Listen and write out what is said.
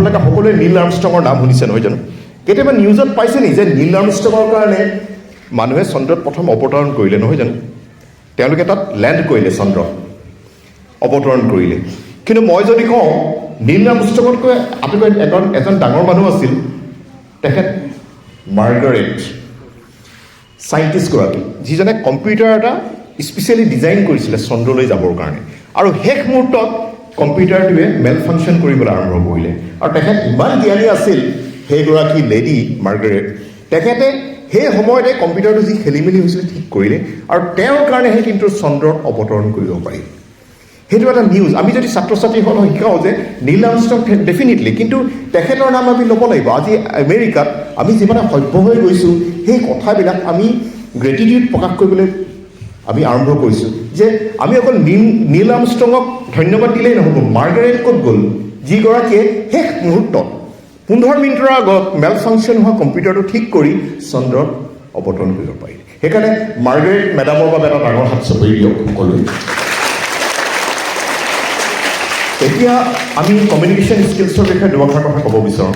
আপোনালোকে সকলোৱে নীল আৰ্মষ্ট্ৰঙৰ নাম শুনিছে নহয় জানো কেতিয়াবা নিউজত পাইছে নি যে নীল আৰ্মষ্ট্ৰঙৰ কাৰণে মানুহে চন্দ্ৰত প্ৰথম অৱতৰণ কৰিলে নহয় জানো তেওঁলোকে তাত লেণ্ড কৰিলে চন্দ্ৰত অৱতৰণ কৰিলে কিন্তু মই যদি কওঁ নীল আৰ্মষ্ট্ৰঙতকৈ আটাইতকৈ এজন ডাঙৰ মানুহ আছিল তেখেত মাৰ্গাৰেট চাইণ্টিষ্টগৰাকী যিজনে কম্পিউটাৰ এটা স্পেচিয়েলি ডিজাইন কৰিছিলে চন্দ্ৰলৈ যাবৰ কাৰণে আৰু শেষ মুহূৰ্তত কম্পিউটাৰটোৱে মেল ফাংচন কৰিবলৈ আৰম্ভ কৰিলে আৰু তেখেত ইমান জ্ঞানী আছিল সেইগৰাকী লেডি মাৰ্গাৰেট তেখেতে সেই সময়তে কম্পিউটাৰটো যি খেলি মেলি হৈছিলে ঠিক কৰিলে আৰু তেওঁৰ কাৰণেহে কিন্তু চন্দ্ৰত অৱতৰণ কৰিব পাৰি সেইটো এটা নিউজ আমি যদি ছাত্ৰ ছাত্ৰীসকলক শিকাওঁ যে নীল আৰ্মষ্ট্ৰং ডেফিনেটলি কিন্তু তেখেতৰ নাম আমি ল'ব লাগিব আজি আমেৰিকাত আমি যিমানে সভ্য হৈ গৈছোঁ সেই কথাবিলাক আমি গ্ৰেটিটিউড প্ৰকাশ কৰিবলৈ আমি আৰম্ভ কৰিছোঁ যে আমি অকল নীল আৰ্মষ্ট্ৰঙক ধন্যবাদ দিলেই নহ'ব মাৰ্গাৰেট ক'ত গ'ল যিগৰাকীয়ে শেষ মুহূৰ্তত 15 মিনিটৰ আগত মেল ফাংচন হোৱা কম্পিউটাৰটো ঠিক কৰি চন্দ্ৰত অৱতৰণ কৰিব পাৰিলে সেইকাৰণে মাৰ্গাৰেট মেডামৰ বাবে এটা ডাঙৰ হাত চাপৰি দিয়ক সকলোৱে এতিয়া আমি কমিউনিকেশ্যন স্কিলছৰ বিষয়ে দুআষাৰ কথা ক'ব বিচাৰোঁ